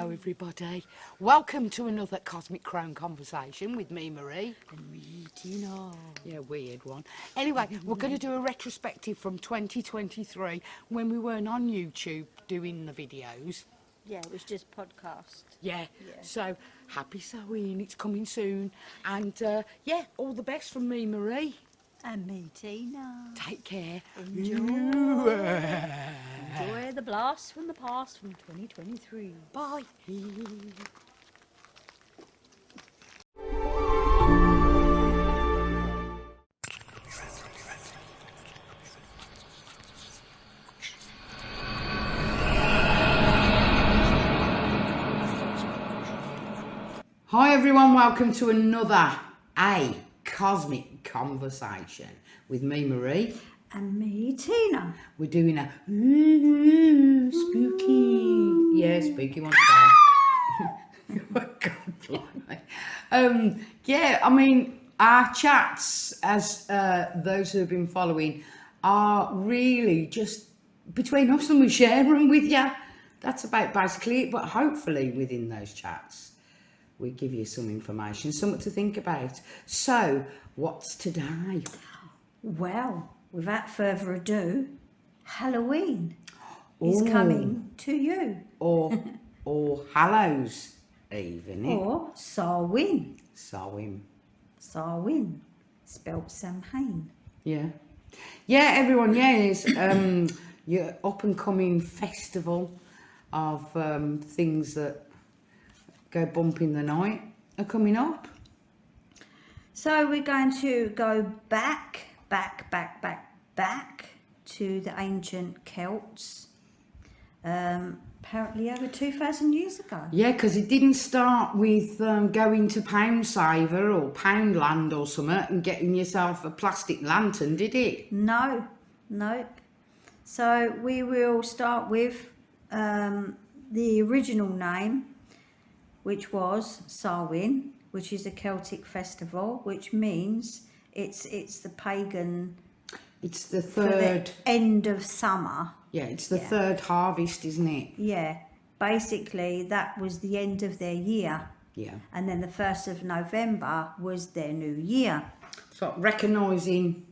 Hello everybody, welcome to another Cosmic Crone Conversation with me, Marie. And me, Tina. Yeah, weird one. Anyway, we're going to do a retrospective from 2023 when we weren't on YouTube doing the videos. Yeah, it was just podcast. Yeah, so happy Samhain, it's coming soon. And yeah, all the best from me, Marie. And me, Tina. Take care. Enjoy the blast from the past from 2023. Bye. Hi everyone, welcome to another Cosmic Conversation with me, Marie. And me, Tina. We're doing a spooky, spooky one today. Oh God, blimey. Yeah, I mean, our chats, as those who have been following, are really just between us and we share them with you. That's about basically it, but hopefully within those chats, we give you some information, something to think about. So, what's today? Well, without further ado, Halloween is coming to you. Or Hallows Eve, isn't it? Or Samhain. Samhain, Spelled Samhain. yeah. Yeah, everyone, it's your up and coming festival of things that go bump in the night are coming up. So we're going to go back to the ancient Celts, apparently over 2,000 years ago. Yeah, because it didn't start with going to Pound Saver or Poundland or something and getting yourself a plastic lantern, did it? No. So we will start with the original name, which was Samhain, which is a Celtic festival, which means it's the pagan. It's the third the end of summer. Yeah, it's the third harvest, isn't it? Yeah, basically that was the end of their year. Yeah. And then the 1st of November was their new year. So recognising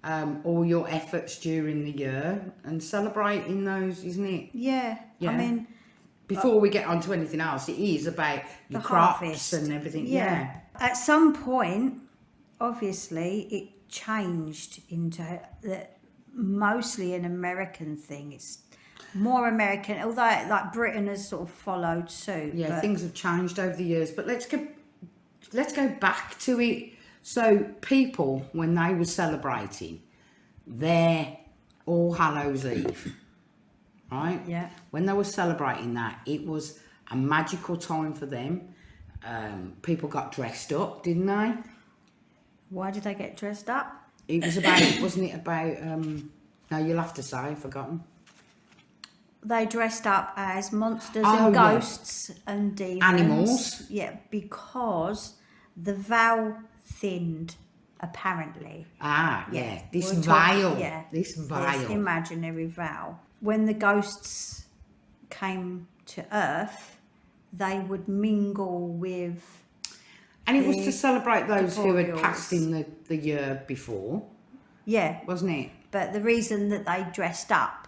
all your efforts during the year and celebrating those, isn't it? Yeah. I mean, before we get on to anything else, it is about your crops harvest and everything. Yeah. At some point, obviously, it changed into mostly an American thing. It's more American, although like Britain has sort of followed suit. Yeah, things have changed over the years, but let's go back to it. So people, when they were celebrating their All Hallows Eve, right? Yeah. When they were celebrating that, it was a magical time for them. People got dressed up, didn't they? Why did they get dressed up? It was about, wasn't it about, no, you'll have to say, I've forgotten. They dressed up as monsters and ghosts and demons. Animals. Yeah, because the veil thinned, apparently. This veil. This veil. Imaginary veil. When the ghosts came to Earth, they would mingle with... And it was to celebrate those who had passed in the year before. Yeah. Wasn't it? But the reason that they dressed up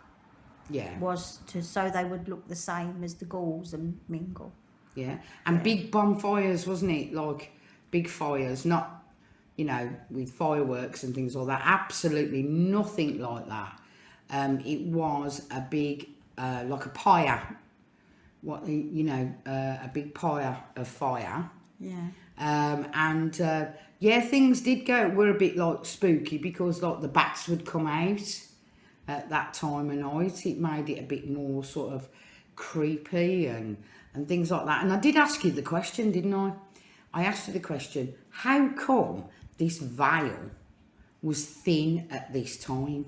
was so they would look the same as the ghouls and mingle. Yeah. And big bonfires, wasn't it? Like big fires, not, with fireworks and things like that. Absolutely nothing like that. It was a big, like a pyre. A big pyre of fire. Yeah. Things were a bit like spooky because like the bats would come out at that time of night. It made it a bit more sort of creepy and things like that. And I did ask you the question, didn't I? I asked you the question, how come this veil was thin at this time?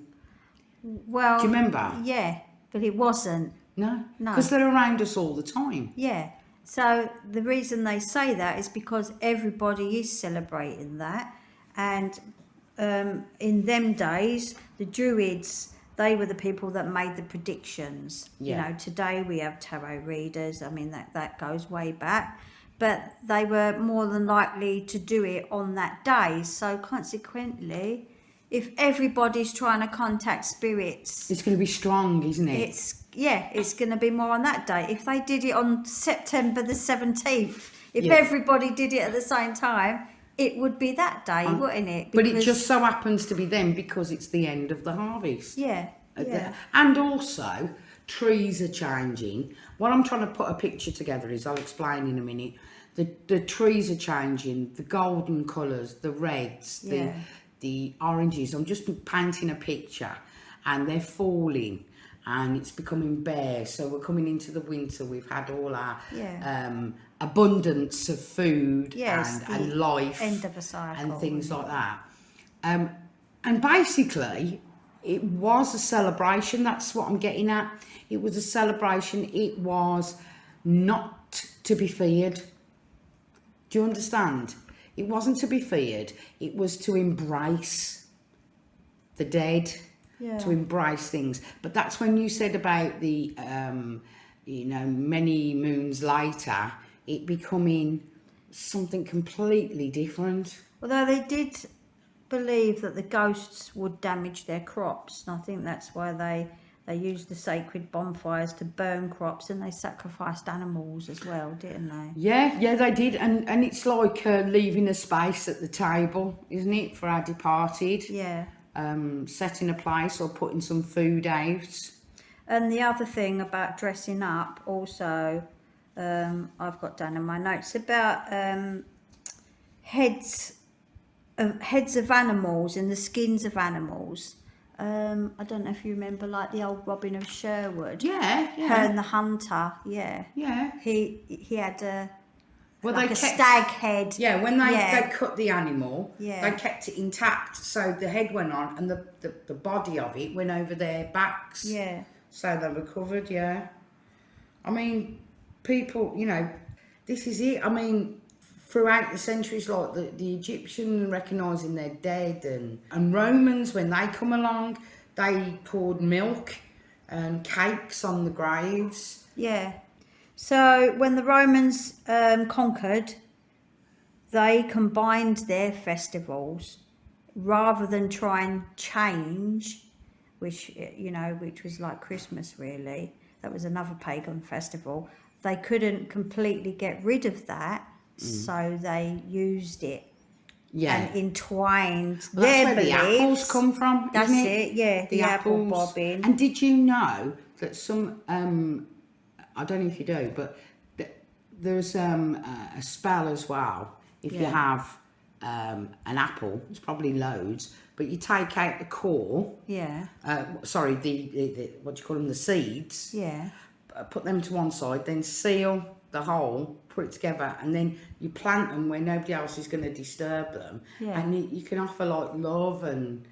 Well, do you remember? Yeah, but it wasn't. No, because they're around us all the time. Yeah. So the reason they say that is because everybody is celebrating that, and in them days the Druids they were the people that made the predictions. Yeah. You know, today we have tarot readers. I mean, that goes way back. But they were more than likely to do it on that day. So consequently, if everybody's trying to contact spirits, It's going to be strong, isn't it? it's going to be more on that day. If they did it on September the 17th, if Yeah. everybody did it at the same time, it would be that day, wouldn't it? But it just so happens to be then because it's the end of the harvest. Yeah. And also, trees are changing. What I'm trying to put a picture together is, I'll explain in a minute. The trees are changing, the golden colours, the reds, the oranges. I'm just painting a picture, and they're falling, and it's becoming bare. So we're coming into the winter. We've had all our abundance of food and life, end of a cycle, and things like that. And basically, it was a celebration. That's what I'm getting at. It was a celebration. It was not to be feared. Do you understand? It wasn't to be feared. It was to embrace the dead, to embrace things. But that's when you said about the, many moons later, it becoming something completely different. Although they did believe that the ghosts would damage their crops, and I think that's why they used the sacred bonfires to burn crops, and they sacrificed animals as well, didn't they? Yeah, they did. And it's like leaving a space at the table, isn't it, for our departed? Yeah. Setting a place or putting some food out. And the other thing about dressing up also, I've got down in my notes about heads of animals and the skins of animals. I don't know if you remember, like the old Robin of Sherwood. Yeah. Herne the Hunter. Yeah. He had a stag head. Yeah, when they cut the animal, they kept it intact, so the head went on, and the body of it went over their backs. Yeah. So they were covered. Yeah. I mean, people, this is it. I mean, throughout the centuries, like the Egyptians recognising their dead, and Romans, when they come along, they poured milk and cakes on the graves. Yeah. So when the Romans conquered, they combined their festivals rather than try and change, which was like Christmas really. That was another pagan festival. They couldn't completely get rid of that. So they used it and entwined their beliefs. That's where the apples come from, That's isn't it, yeah, the apple bobbing. And did you know that some, I don't know if you do, but there's a spell as well. If you have an apple, it's probably loads, but you take out the core. Yeah. Sorry, the what do you call them? The seeds. Yeah. Put them to one side, then seal the hole, put it together, and then you plant them where nobody else is going to disturb them. Yeah. And you can offer like love and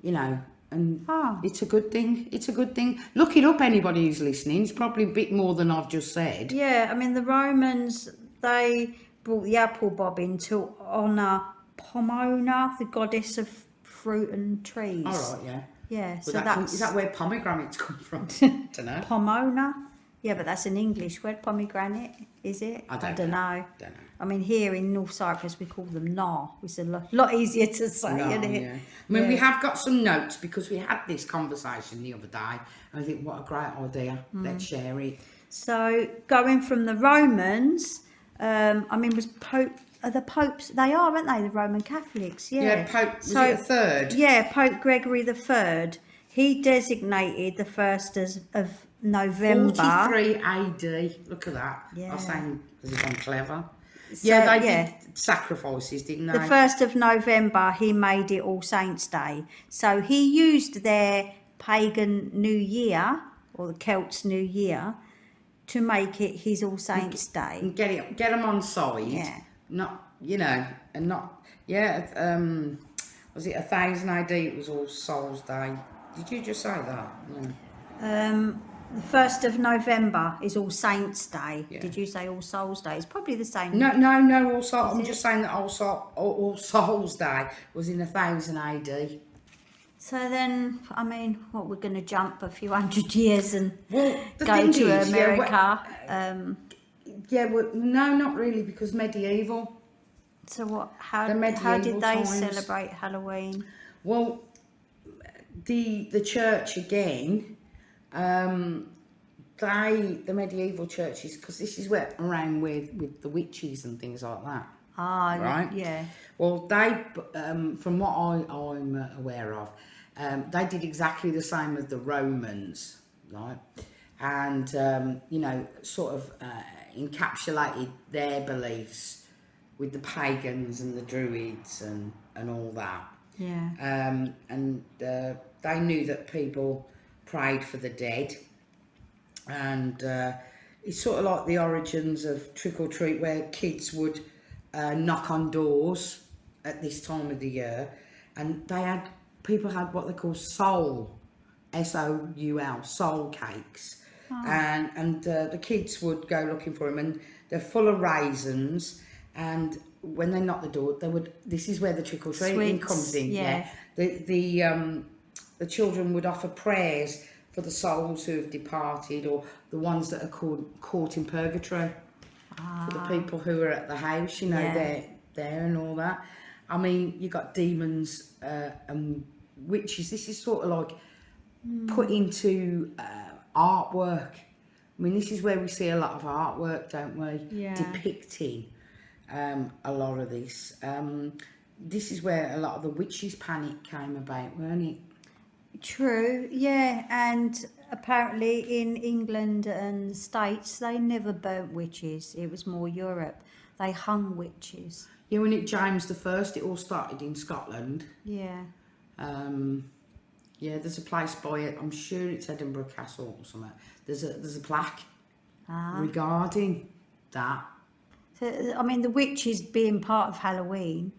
it's a good thing. It's a good thing. Look it up, anybody who's listening. It's probably a bit more than I've just said. Yeah, I mean, the Romans, they brought the apple bobbin to honour Pomona, the goddess of fruit and trees. All right, yeah. Yeah, Is that where pomegranates come from? Don't know. Pomona? Yeah, but that's an English word, pomegranate, is it? I don't know. I mean, here in North Cyprus, we call them nar. It's a lot easier to say, isn't it? Yeah. I mean, we have got some notes because we had this conversation the other day. And I think, what a great idea. Let's share it. So, going from the Romans, was the popes, they are, aren't they, the Roman Catholics? Yeah. Yeah, Pope, was it the third? Yeah, Pope Gregory III. He designated the 1st of November. 43 AD. Look at that. Yeah. I was saying because I'm clever. So, they did sacrifices, didn't they? The 1st of November, he made it All Saints' Day. So he used their pagan New Year, or the Celts' New Year, to make it his All Saints' Day. And get them on side. Yeah. Not, and not, was it 1000 AD? It was All Souls' Day. Did you just say that? Yeah. The 1st of November is All Saints' Day. Yeah. Did you say All Souls' Day? It's probably the same. No, All Souls. I'm just saying that All Souls' Day was in 1000 AD. So then, I mean, what, we're going to jump a few hundred years and Well, the go thing to is, America. well, no, not really, because medieval. So what? The How medieval did they times. celebrate Halloween? Well, the church again, the medieval churches, because this is where around with the witches and things like that. Ah, Right. yeah. Well, they, from what I'm aware of, they did exactly the same as the Romans, right? And you know, sort of encapsulated their beliefs with the pagans and the druids and all that. Yeah. And they knew that people prayed for the dead, and it's sort of like the origins of trick or treat, where kids would knock on doors at this time of the year, and people had what they call soul, soul, soul cakes. Oh. And the kids would go looking for them, and they're full of raisins. And when they knock the door, this is where the trick or treating comes in. Yeah. The children would offer prayers for the souls who have departed, or the ones that are caught in purgatory. For the people who are at the house, you know, they're there and all that. I mean, you got demons and witches. This is sort of like put into artwork. I mean, this is where we see a lot of artwork, don't we? Yeah. Depicting a lot of this. This is where a lot of the witches' panic came about, weren't it? True, yeah, and apparently in England and the States they never burnt witches. It was more Europe. They hung witches. Yeah, when James the First, it all started in Scotland. Yeah. Yeah, there's a place by it. I'm sure it's Edinburgh Castle or something. There's a plaque regarding that. So, I mean, the witches being part of Halloween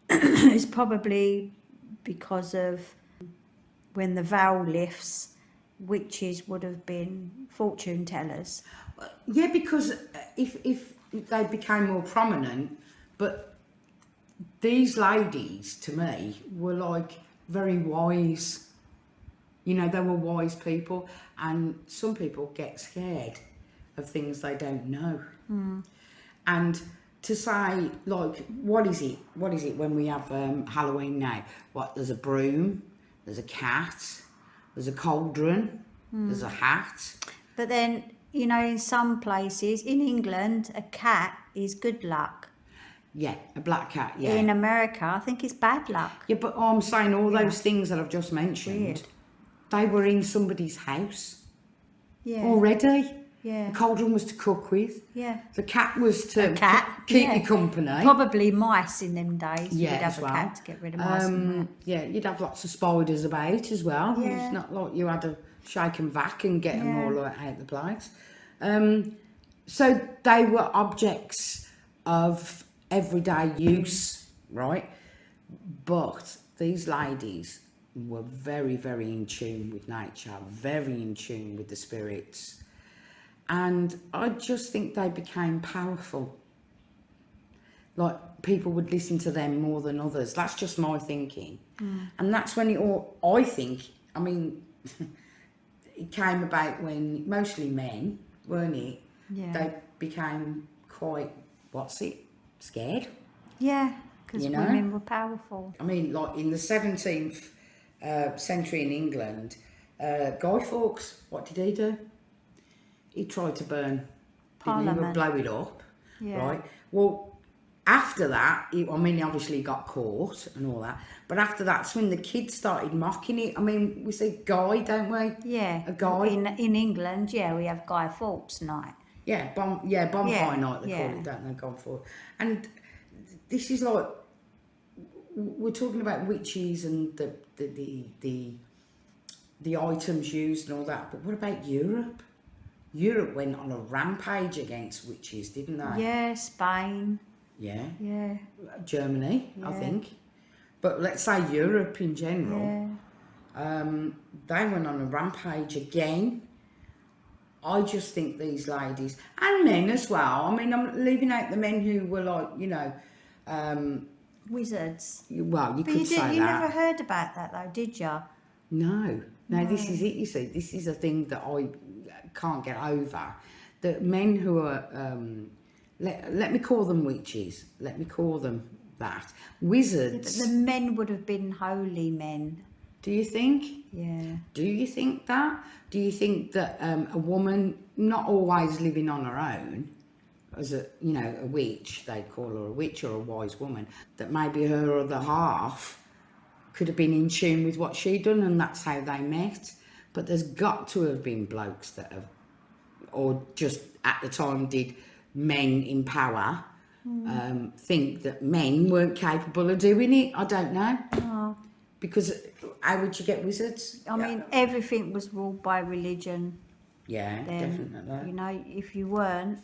is probably because of when the veil lifts, witches would have been fortune tellers. Yeah, because if they became more prominent, but these ladies, to me, were like very wise. You know, they were wise people, and some people get scared of things they don't know. And to say, like, what is it when we have Halloween now? What, there's a broom, there's a cat, there's a cauldron, there's a hat. But then, you know, in some places, in England, a cat is good luck. Yeah, a black cat, yeah. In America, I think it's bad luck. Yeah, but I'm saying all those things that I've just mentioned, Weird. they were in somebody's house Yeah. already. Yeah. The cauldron was to cook with. Yeah. The cat was to keep yeah. you company. Probably mice in them days. Yeah, You'd have as a well. cat to get rid of mice. and rats. Yeah, you'd have lots of spiders about as well. Yeah. It's not like you had to shake and vac and get them all out the place. So they were objects of everyday use, right? But these ladies were very, very in tune with nature, very in tune with the spirits. And I just think they became powerful. Like, people would listen to them more than others. That's just my thinking. And that's when I think, I mean, it came about when mostly men, weren't it? Yeah. They became quite, scared? Yeah, because You know? women were powerful. I mean, like in the 17th century in England, Guy Fawkes, what did he do? He tried to burn Parliament. blow it up, Yeah. right? Well, after that, he obviously got caught and all that, but after that's when the kids started mocking it. I mean, we say Guy, don't we? Yeah. A guy. In England, yeah, we have Guy Fawkes night. Yeah, bonfire night, they call yeah. it, don't they? Gone for. And this is like, we're talking about witches and the items used and all that, but what about Europe? Europe went on a rampage against witches, didn't they? Yeah, Spain. Yeah. Yeah. Germany, I Yeah. think. But let's say Europe in general. Yeah. They went on a rampage again. I just think these ladies, and men as well, I mean, I'm leaving out the men who were like, you know, Wizards. Well, you But could say you that. never heard about that though, did you? No. No. This is it, you see. This is a thing that I can't get over. That men who are, let me call them witches, let me call them that. Wizards. Yeah, but the men would have been holy men. Do you think? Yeah. Do you think that? Do you think that a woman, not always living on her own, as a witch, they call her a witch or a wise woman, that maybe her other half could have been in tune with what she'd done, and that's how they met? But there's got to have been blokes that have, or just at the time did men in power think that men weren't capable of doing it. I don't know. Oh. Because how would you get wizards? I mean, everything was ruled by religion. Yeah, Then, definitely. you know, if you weren't,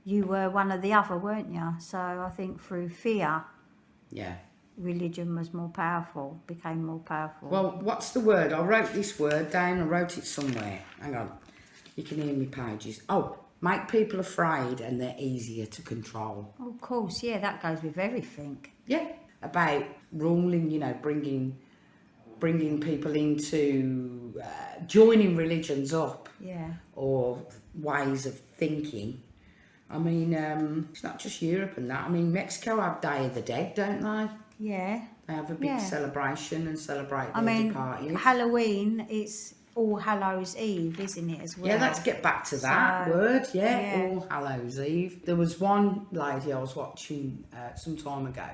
you were one or the other, weren't you? So I think through fear, Yeah. religion was more powerful, became more powerful. Well, what's the word? I wrote this word down. I wrote it somewhere. Hang on. You can hear me pages. Oh, make people afraid and they're easier to control. Of course, yeah, that goes with everything. Yeah. About ruling, bringing people into joining religions up. Yeah. Or ways of thinking. I mean, it's not just Europe and that. I mean, Mexico have Day of the Dead, don't they? Yeah. They have a big celebration and celebrate their departed. Halloween, it's All Hallows Eve, isn't it, as well? Yeah, let's get back to that word, All Hallows Eve. There was one lady I was watching some time ago,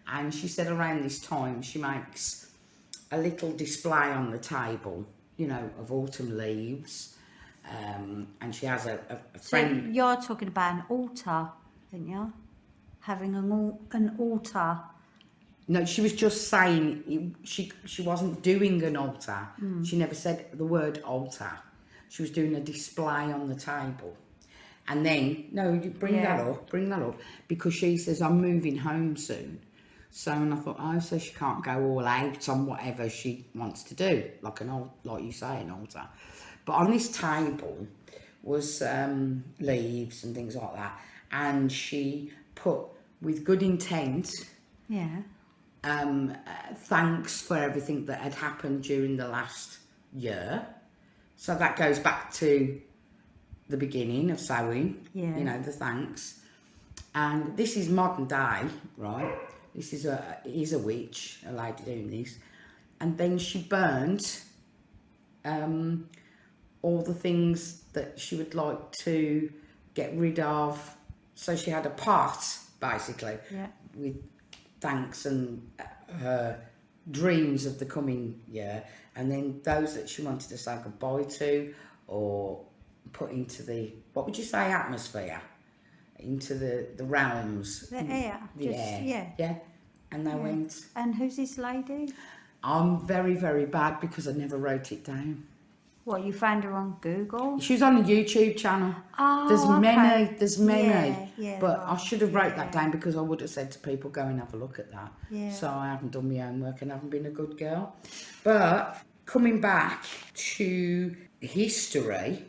and she said around this time she makes a little display on the table, of autumn leaves, and she has a friend. So you're talking about an altar, aren't you? Having an altar. No, she was just saying she wasn't doing an altar. She never said the word altar. She was doing a display on the table. And then, no, you bring that up, because she says, I'm moving home soon. So, and I thought, so she can't go all out on whatever she wants to do, like you say, an altar. But on this table was leaves and things like that. And she put, with good intent, thanks for everything that had happened during the last year. So that goes back to the beginning of Samhain, the thanks. And this is modern day, right? This is a witch, a lady doing this. And then she burnt all the things that she would like to get rid of. So she had a pot, basically, with thanks and her dreams of the coming year, and then those that she wanted to say goodbye to or put into the, what would you say, atmosphere, into the realms, the air, yeah, and they went. And who's this lady? I'm very, very bad because I never wrote it down. What, you found her on Google? She was on a YouTube channel. Oh, there's many, but right. I should have wrote that down, because I would have said to people, go and have a look at that. Yeah. So I haven't done my homework and haven't been a good girl. But coming back to history,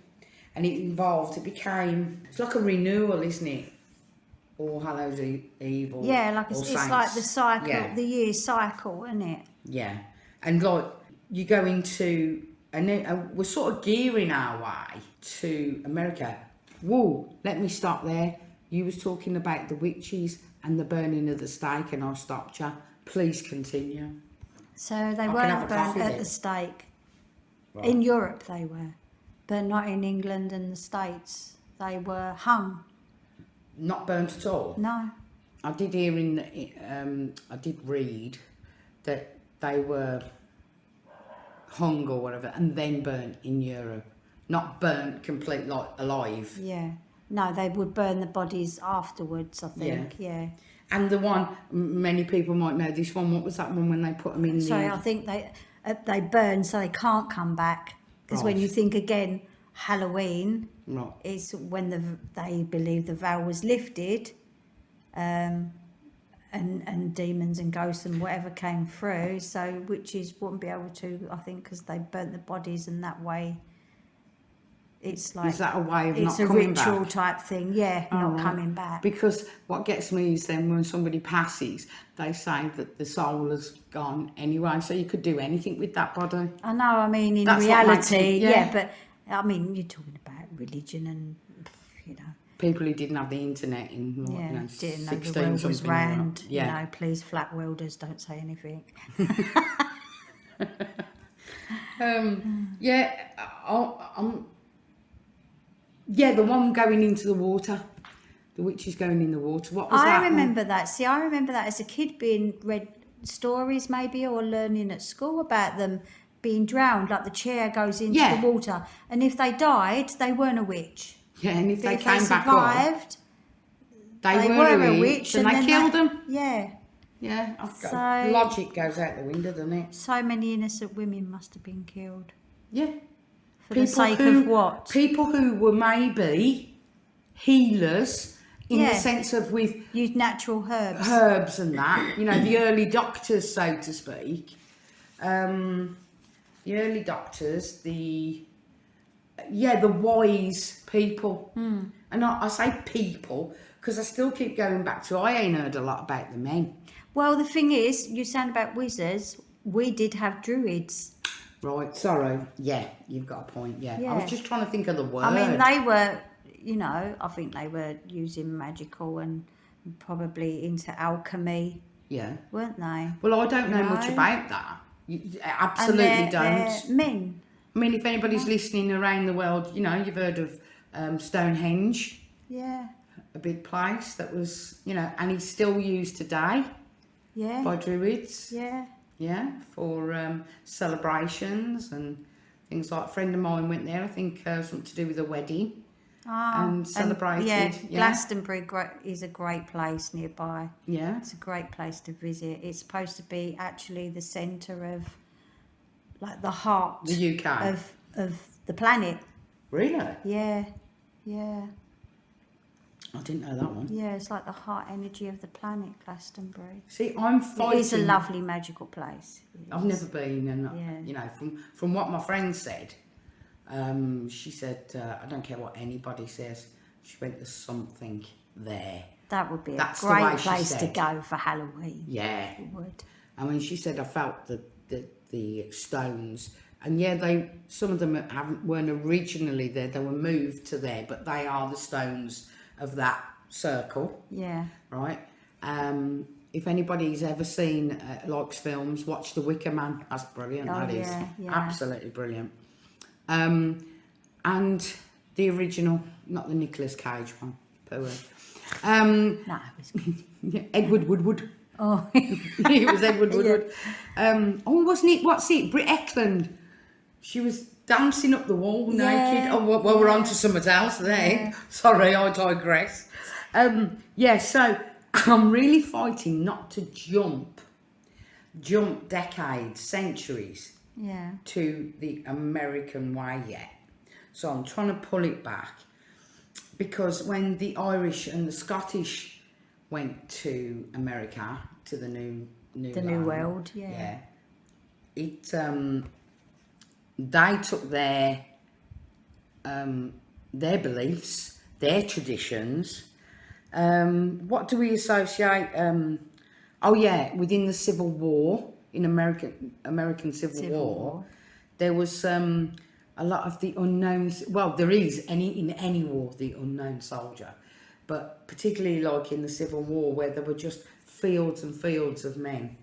and it became, it's like a renewal, isn't it? All Hallows Eve. Or, yeah, like it's like the cycle, the year cycle, isn't it? Yeah, and like you go into, and we're sort of gearing our way to America. Whoa, let me stop there. You was talking about the witches and the burning of the stake, and I stopped you. Please continue. So they weren't burnt at the stake. Right. In Europe they were, but not in England and the States. They were hung. Not burnt at all? No. I did hear I did read that they were hung or whatever and then burnt in Europe. Not burnt completely, like alive. Yeah. No, they would burn the bodies afterwards, I think. Yeah. And the one, many people might know this one, what was that one when they put them in so I think they burn so they can't come back. Because when you think again, Halloween is when they believe the veil was lifted, and demons and ghosts and whatever came through. So witches wouldn't be able to, I think, because they burnt the bodies, and that way it's like Is that a way of not it's a coming ritual back? type thing. Yeah, not Right. coming back. Because what gets me is then when somebody passes, they say that the soul has gone anyway. So you could do anything with that body. I know. I mean, in That's what makes reality, it- yeah. yeah. But I mean, you're talking about religion and you know. People who didn't have the internet in Yeah, you know, didn't know 16 the world was something or whatever. round. Yeah. You know, please, flat welders, don't say anything. Yeah, yeah, the one going into the water. The witch is going in the water. What was that I one? remember that. See, I remember that as a kid being read stories maybe or learning at school about them being drowned, like the chair goes into Yeah. the water. And if they died, they weren't a witch. Yeah, and if But they if came they back up, survived, they were were a witch. and they then killed them. Yeah. Yeah, So- logic goes out the window, doesn't it? So many innocent women must have been killed. Yeah. For the sake of what? People who were maybe healers in the Yeah. sense of with Use natural herbs. herbs and that, you know, the early doctors, so to speak. The early doctors, the wise people. And I say people because I still keep going back to I ain't heard a lot about the men. Well, the thing is, you sound about wizards. We did have druids. Right, sorry. Yeah, you've got a point, yeah. I was Yeah. just trying to think of the word. I mean, they were, you know, I think they were using magical and probably into alchemy, Yeah. weren't they? Well, I don't know much No. about that. You And absolutely they're don't. men. I mean, if anybody's listening around the world, you know, you've heard of Stonehenge, Yeah, a big place that was, you know, and it's still used today yeah, by druids. yeah. Yeah, for celebrations and things like. A friend of mine went there, I think something to do with a wedding, and celebrated. yeah, Yeah, Glastonbury is a great place nearby. yeah. It's a great place to visit. It's supposed to be actually the centre of, like, the heart The UK. of the planet. Really? Yeah, yeah, I didn't know that one. yeah. It's like the heart energy of the planet, Glastonbury. See, I'm It fighting. is a lovely magical place. It I've is. never been, and Yeah. you know, from what my friend said, she said, I don't care what anybody says. She went, there's something there. That would be That's a the way great she place to said. go for Halloween. Yeah. It would. I mean, she said I felt the stones, and yeah, some of them weren't originally there. They were moved to there, but they are the stones of that circle, Yeah. right? If anybody's ever seen likes films, watch The Wicker Man. That's brilliant. Oh, That is yeah. absolutely brilliant. And the original, not the Nicolas Cage one. Poor. No, it was good. Yeah, Edward Woodward. Oh, It was Edward Woodward. Wasn't it? What's it? Britt Eklund. She was dancing up the wall naked. Yeah, Oh, well, we're on to something else there. Yeah. Sorry, I digress. So I'm really fighting not to jump decades, centuries yeah. to the American way yet. So I'm trying to pull it back, because when the Irish and the Scottish went to America, to the new The New World, yeah. it they took their beliefs, their traditions. What do we associate? Within the Civil War, in American Civil War, there was a lot of the unknowns. Well, there is in any war the unknown soldier, but particularly like in the Civil War, where there were just fields and fields of men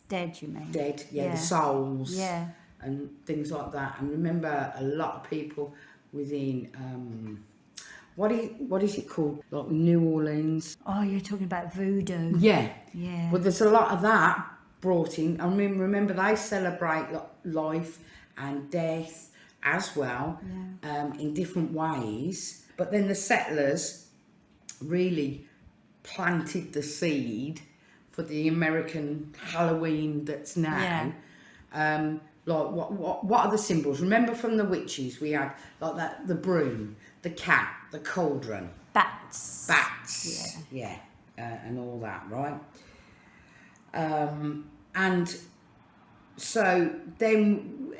Dead, you mean? dead, Yeah. the souls, Yeah. and things like that. And remember, a lot of people within what is it called, like New Orleans? Oh, you're talking about voodoo. Yeah. Yeah. Well, there's a lot of that brought in. I mean, remember they celebrate life and death as well, in different ways. But then the settlers really planted the seed for the American Halloween that's now. Like what are the symbols? Remember from the witches we had like that, the broom, the cat, the cauldron, Bats. and all that, right? And so then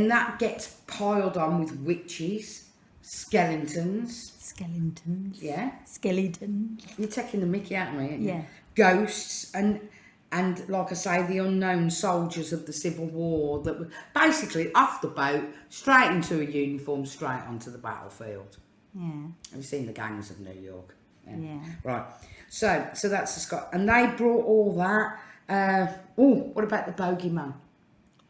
that gets piled on with witches, Skeletons. Skeletons. Yeah. Skeletons. You're taking the mickey out of me, aren't you? Yeah. Ghosts and like I say, the unknown soldiers of the Civil War that were basically off the boat, straight into a uniform, straight onto the battlefield. Yeah. Have you seen the Gangs of New York? Yeah. Right. So that's the Scott, and they brought all that. What about the bogeyman?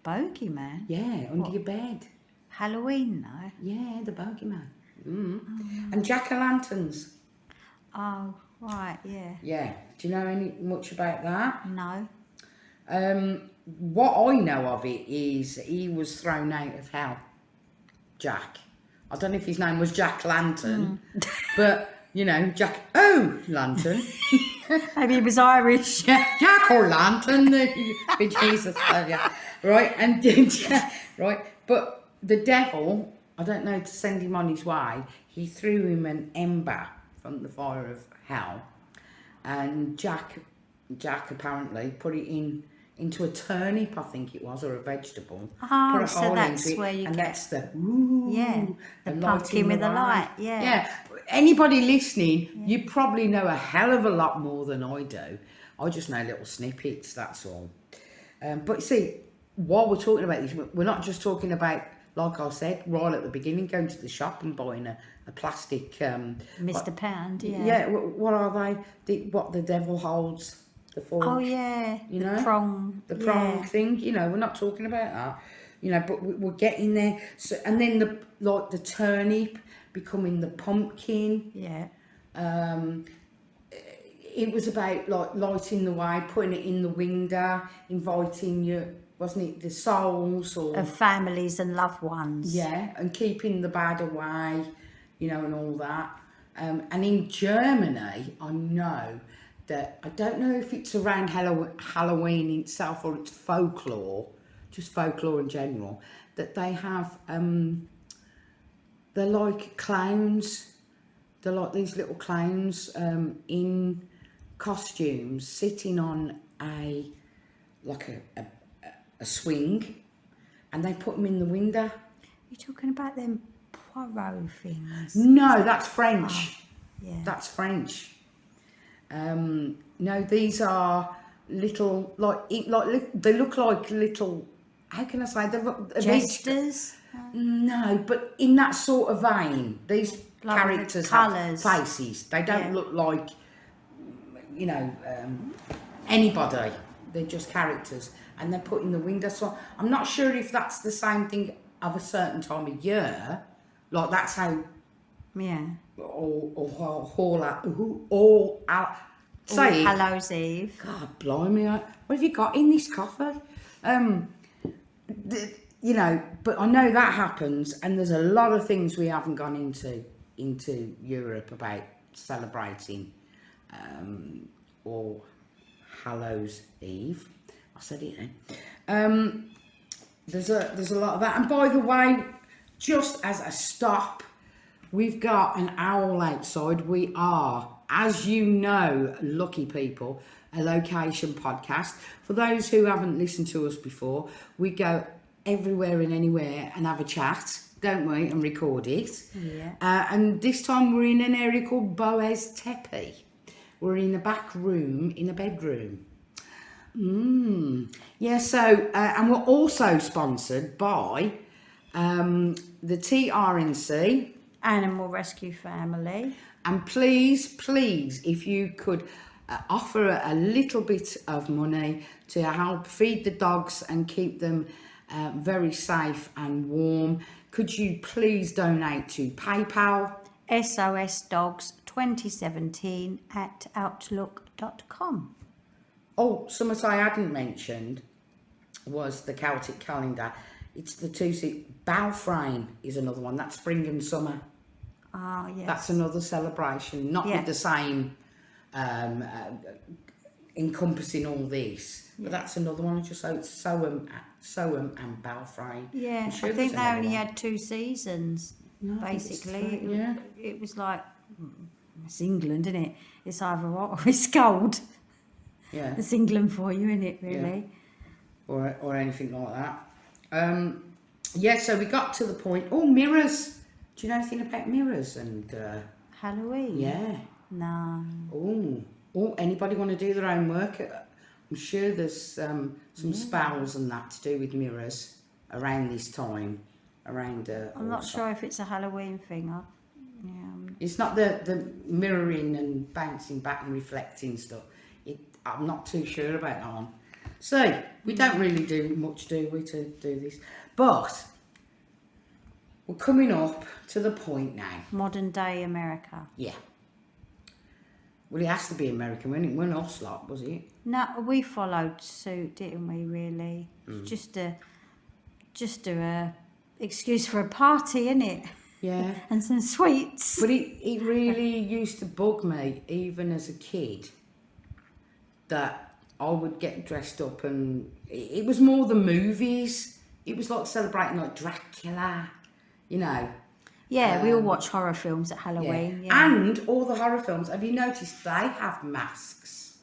Bogeyman? Yeah, under your bed. Halloween, though? Yeah, the bogeyman. And jack-o'-lanterns. Oh, right, yeah. Yeah. Do you know much about that? No. What I know of it is he was thrown out of hell. Jack. I don't know if his name was Jack Lantern, but you know, Jack Lantern. Maybe he was Irish. Jack or Lantern, Jesus, yeah. Right, and right, but the devil, I don't know, to send him on his way, he threw him an ember from the fire of hell, and Jack apparently put it into a turnip, I think it was, or a vegetable. Oh, put a so hole that's into it, where you and get... that's the the pumpkin with the light, Yeah. Anybody listening, you probably know a hell of a lot more than I do. I just know little snippets, that's all. But see, while we're talking about this, we're not just talking about, like I said, right at the beginning, going to the shop and buying a plastic... Mr. Pound, yeah. Yeah, what are they? What the devil holds, the fork. Oh, yeah, you the know? prong. The prong thing, you know, we're not talking about that. You know, but we're getting there. So, and then the turnip becoming the pumpkin. Yeah. It was about like lighting the way, putting it in the window, inviting wasn't it, the souls or Of families and loved ones. Yeah, and keeping the bad away, you know, and all that. And in Germany, I know that, I don't know if it's around Halloween itself or it's folklore, just folklore in general, that they have, they're like clowns, they're like these little clowns in costumes sitting on a swing, and they put them in the window. You're talking about them Poirot things? No, that's French. Oh, yeah. That's French. No, these are little, they look like little, how can I say, they're Jesters? No, but in that sort of vein. These like characters have faces. They don't look like, you know, anybody. They're just characters, and they're put in the window. So I'm not sure if that's the same thing of a certain time of year. Like that's how. Yeah. All Hallows Eve. God blimey! What have you got in this coffee? You know, but I know that happens, and there's a lot of things we haven't gone into Europe about celebrating, or Hallows Eve. I said it then. There's a lot of that, and by the way, just as a stop, we've got an owl outside. We are, as you know, lucky people, a location podcast. For those who haven't listened to us before, we go everywhere and anywhere and have a chat, don't we, and record it. Yeah. And this time we're in an area called Boez Tepe. We're in a back room, in a bedroom. Yeah, so, and we're also sponsored by the TRNC. Animal Rescue Family. And please, if you could offer a little bit of money to help feed the dogs and keep them very safe and warm, could you please donate to PayPal? SOS Dogs 2017 at outlook.com. Oh, something I hadn't mentioned was the Celtic calendar. It's the Balframe is another one. That's spring and summer. Oh, yes. That's another celebration, not with the same encompassing all this. But that's another one. Just so it's Soham and Balframe. Yeah, I think they only had 2 seasons, basically. Yeah. It was like, it's England, isn't it? It's either hot or it's cold. Yeah. It's England for you, isn't it, really? Yeah. Or anything like that. Yeah, so we got to the point. Oh, mirrors. Do you know anything about mirrors and? Halloween? Yeah. No. Oh, anybody want to do their own work? I'm sure there's some spells and that to do with mirrors around this time. Around. I'm not sure if it's a Halloween thing. It's not the mirroring and bouncing back and reflecting stuff. I'm not too sure about that one. So we don't really do much, do we, to do this? But we're coming up to the point now. Modern day America. Yeah. Well, it has to be American, wasn't it? We're not slot, was it? No, we followed suit, didn't we? Really, just a excuse for a party, innit? Yeah. And some sweets. But it really used to bug me, even as a kid, that I would get dressed up, and it was more the movies. It was like celebrating like Dracula, you know. Yeah, we all watch horror films at Halloween. Yeah. And all the horror films, have you noticed they have masks?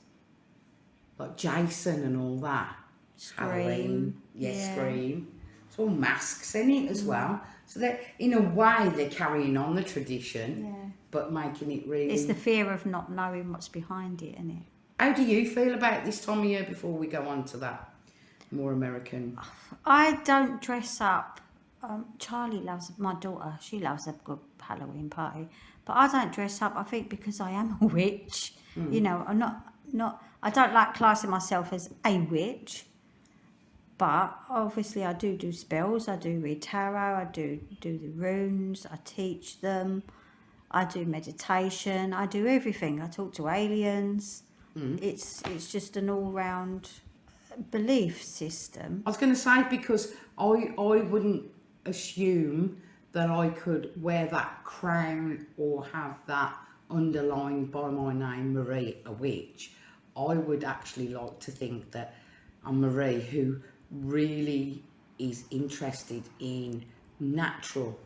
Like Jason and all that. Scream. Halloween. Yeah, Scream. It's all masks in it as well. So they're, in a way, they're carrying on the tradition, but making it really... It's the fear of not knowing what's behind it, isn't it? How do you feel about this time of year before we go on to that more American? I don't dress up. Charlie loves, my daughter, she loves a good Halloween party. But I don't dress up, I think, because I am a witch. You know, I'm not, I don't like classing myself as a witch. But obviously I do spells, I do read tarot, I do the runes, I teach them, I do meditation, I do everything. I talk to aliens. It's just an all-round belief system. I was going to say, because I wouldn't assume that I could wear that crown or have that underlined by my name, Marie, a witch. I would actually like to think that I'm Marie, who really is interested in natural.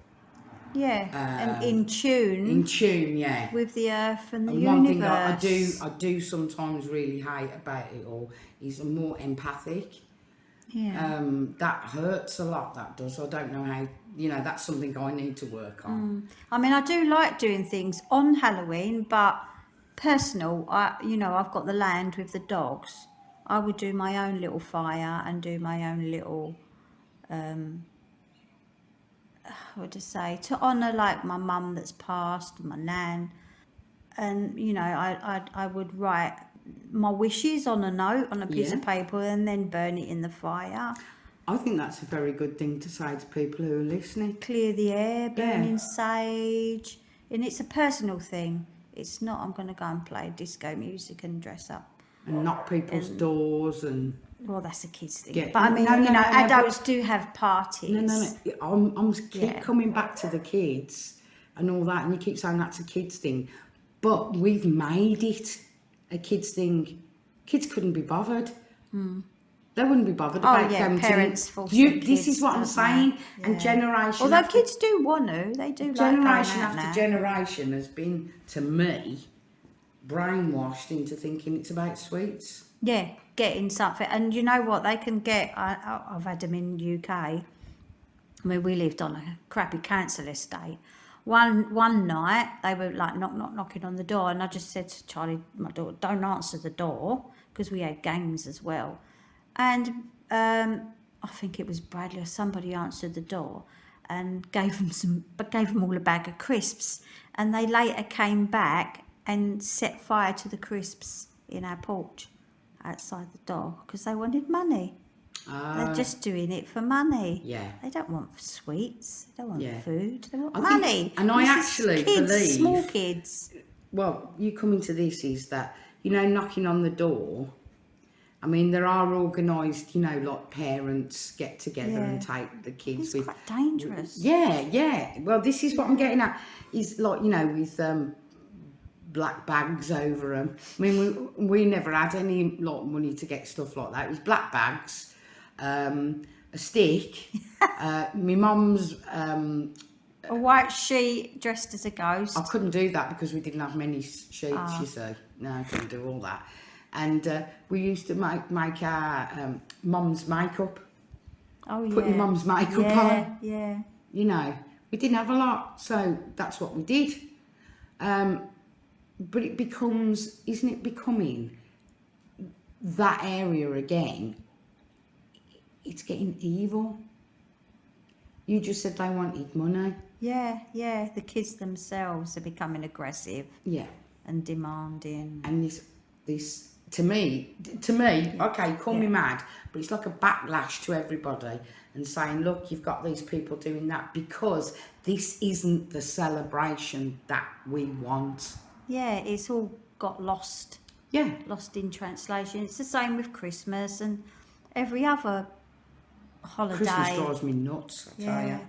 Yeah, and in tune. Yeah. With the earth and the and universe. one thing I do sometimes really hate about it all is I'm more empathic. Yeah. That hurts a lot, that does. I don't know how, that's something I need to work on. I mean, I do like doing things on Halloween, but personal, I've got the land with the dogs. I would do my own little fire and do my own little, what to say, to honour like my mum that's passed, my nan. And, I would write my wishes on a note, on a piece of paper, and then burn it in the fire. I think that's a very good thing to say to people who are listening. Clear the air, burning sage. And it's a personal thing. It's not, I'm going to go and play disco music and dress up. And knock people's doors and... Well, that's a kid's thing. Yeah. But I mean, adults do have parties. No. I'm keep coming back to the kids and all that, and you keep saying that's a kids thing. But we've made it a kids thing. Kids couldn't be bothered. They wouldn't be bothered about going parents to... forcing This is what I'm saying. Yeah. And generation... Although kids do want to. They do like going out generation after now. generation has been, to me, brainwashed into thinking it's about sweets. Yeah, getting something. And you know what? They can get... I've had them in the UK. I mean, we lived on a crappy council estate. One night, they were like knocking on the door, and I just said to Charlie, my daughter, don't answer the door, because we had games as well. And I think it was Bradley or somebody answered the door and gave them all a bag of crisps. And they later came back and set fire to the crisps in our porch outside the door because they wanted money. They're just doing it for money. Yeah. They don't want sweets. They don't want food. They want I money. Think, and I actually believe... Small kids. Well, you come into this is that, knocking on the door... I mean, there are organised, like parents get together and take the kids It's quite dangerous. Yeah. Well, this is what I'm getting at. Is like, with black bags over them. I mean, we never had any money to get stuff like that. It was black bags, a stick, my mum's... a white sheet dressed as a ghost. I couldn't do that because we didn't have many sheets, you see. No, I couldn't do all that. And we used to make our mum's makeup. Oh, yeah. Put your mum's makeup on. Yeah. We didn't have a lot, so that's what we did. But it becomes, isn't it becoming that area again? It's getting evil. You just said they wanted money. Yeah. The kids themselves are becoming aggressive. Yeah. And demanding. And this to me, okay, call me mad, but it's like a backlash to everybody and saying, look, you've got these people doing that because this isn't the celebration that we want. Yeah, it's all got lost. Yeah. Lost in translation. It's the same with Christmas and every other holiday. Christmas drives me nuts, I tell you.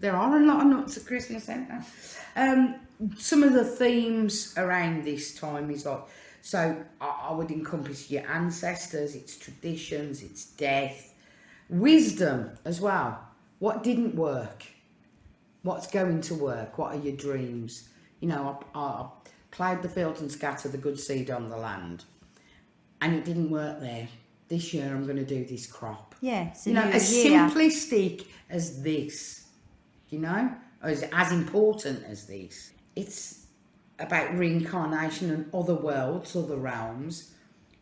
There are a lot of nuts at Christmas, aren't there? Some of the themes around this time is like, so I would encompass your ancestors, its traditions, its death, wisdom as well. What didn't work? What's going to work? What are your dreams? You know, I ploughed the fields and scattered the good seed on the land, and it didn't work there. This year I'm going to do this crop. Yeah, it's you know, as simplistic as this, you know, or as important as this. It's about reincarnation and other worlds, other realms.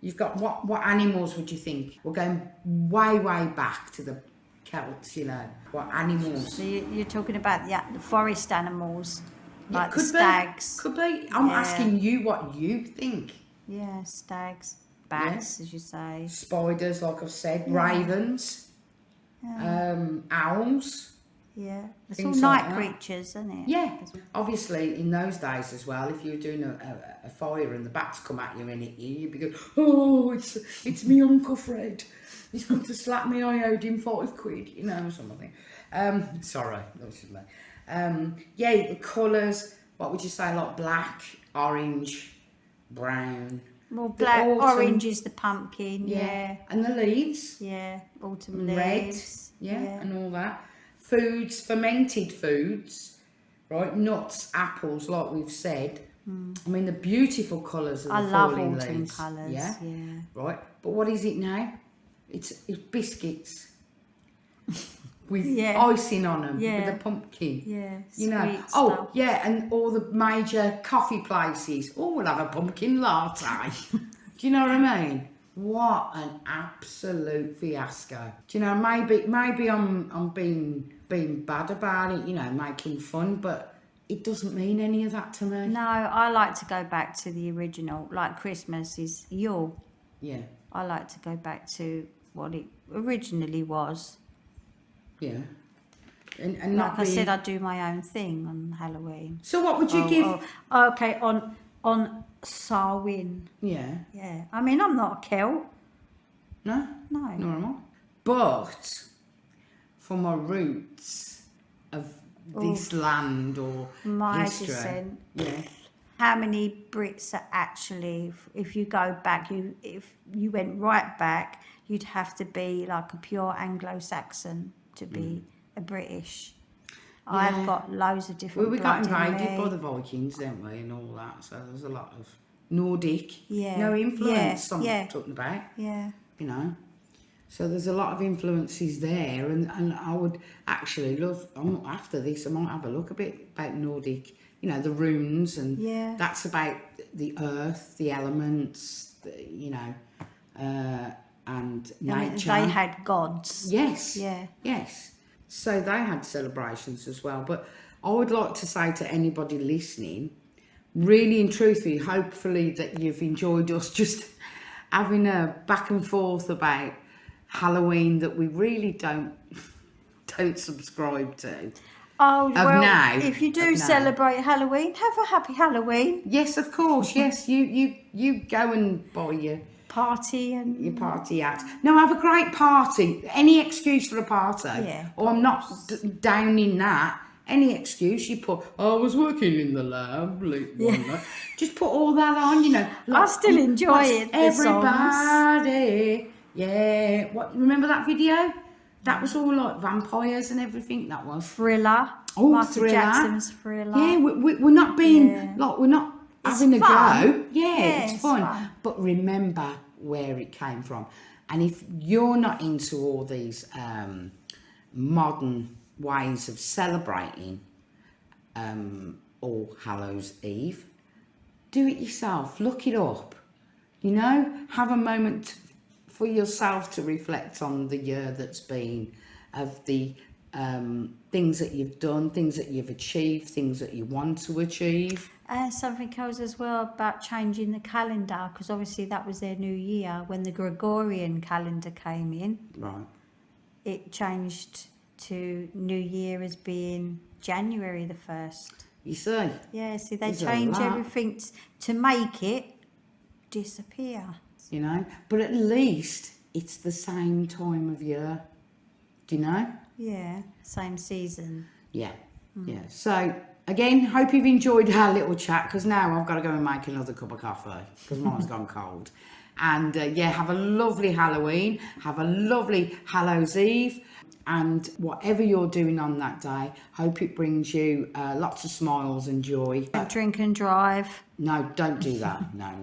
You've got what animals would you think? We're going way back to the Celts, you know. What animals? So you're talking about the forest animals, like could the stags. Could be. I'm asking you what you think. Yeah, stags, bats, as you say. Spiders, like I've said, ravens, owls. Yeah, it's Things all like night that. creatures, isn't it? Yeah, obviously in those days as well, if you were doing a fire and the bats come at you and hit you, you'd be going, oh, it's me Uncle Fred. He's come to slap me, I owed him £5, you know, or something. Sorry, that was just me. Yeah, the colours, what would you say, like black, orange, brown? Well, black, orange is the pumpkin, And the leaves. Yeah, autumn Red, leaves. and all that. Foods, fermented foods, right? Nuts, apples, like we've said. I mean, the beautiful colours of the falling leaves. I love autumn colours, yeah. Right, but what is it now? It's biscuits with icing on them, with the pumpkin. Yeah, you know. sweet stuff. And all the major coffee places. Oh, we'll have a pumpkin latte. Do you know what I mean? What an absolute fiasco. Do you know, maybe I'm being bad about it, you know, making fun, but it doesn't mean any of that to me. No, I like to go back to the original, like Christmas is Yule. Yeah. I like to go back to what it originally was. Yeah. And like not I said, I do my own thing on Halloween. So what would you give? Okay, on Samhain. Yeah. Yeah. I mean, I'm not a Celt. No? No. Normal. But for my roots of this land or my history. descent. Yeah. How many Brits are actually, if you go back, if you went right back, you'd have to be like a pure Anglo-Saxon to be a British. Yeah. I've got loads of different. Well, we got invaded by the Vikings, didn't we, and all that. So there's a lot of Nordic, influence. I'm talking about. Yeah. You know, so there's a lot of influences there, and I would actually love. After this, I might have a look a bit about Nordic. You know, the runes, and that's about the earth, the elements. You know, and nature. They had gods. Yes. Yeah. Yes. So they had celebrations as well. But I would like to say to anybody listening, really and truthfully, hopefully that you've enjoyed us just having a back and forth about Halloween that we really don't subscribe to. Oh, well, if you do celebrate Halloween, have a happy Halloween. Yes, of course. Yes, you go and buy your party and your party hat. No, have a great party. Any excuse for a party. Yeah. Or I'm not downing that. Any excuse you put. I was working in the lab. Just put all that on. You know. I still enjoy it. Everybody. Yeah. What? Remember that video? That was all like vampires and everything. That was Thriller. Oh, Michael Thriller. Jackson's Thriller. Yeah, we're not being like we're not having a go. Yeah, it's fun. But remember where it came from. And if you're not into all these modern ways of celebrating, All Hallows Eve. Do it yourself. Look it up. You know, have a moment for yourself to reflect on the year that's been, of the things that you've done, things that you've achieved, things that you want to achieve. Something else as well about changing the calendar, because obviously that was their new year when the Gregorian calendar came in. Right. It changed to New Year as being January the 1st. You see? Yeah, see, they There's a change lot. everything to make it disappear. You know, but at least it's the same time of year. Do you know? Yeah, same season. Yeah, yeah. So again, hope you've enjoyed our little chat, because now I've got to go and make another cup of coffee because mine's gone cold. And yeah, have a lovely Halloween, have a lovely Hallows Eve, and whatever you're doing on that day, hope it brings you lots of smiles and joy. Don't drink and drive. No, don't do that. No.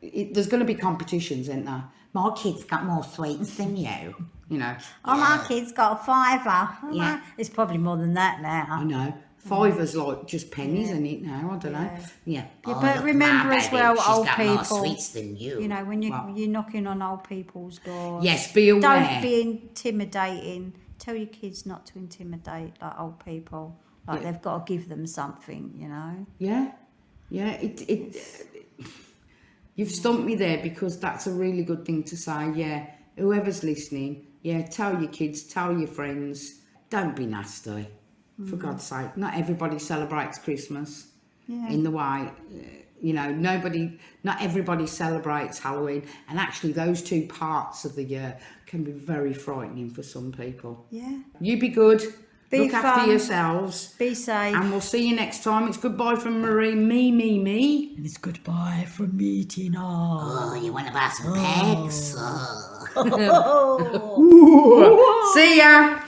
There's going to be competitions, isn't there? My kid's got more sweets than you. You know. Oh, my kid's got a fiver. Oh, Yeah. It's probably more than that now. I know. Fivers like just pennies, isn't it now? I don't know. Yeah. Yeah, but remember as well, old people. More sweets than you. You know, when you're knocking on old people's doors. Yes, be aware. Don't be intimidating. Tell your kids not to intimidate like old people. Like they've got to give them something, you know. Yeah. You've stumped me there, because that's a really good thing to say. Yeah, whoever's listening, yeah, tell your kids, tell your friends, don't be nasty. For God's sake, not everybody celebrates Christmas in the way, you know, not everybody celebrates Halloween. And actually those two parts of the year can be very frightening for some people. Yeah. You be good. Be Look after fun. yourselves. Be safe. And we'll see you next time. It's goodbye from Marie, me. And it's goodbye from me, Tina. Oh, you want to buy some pegs? Oh. See ya.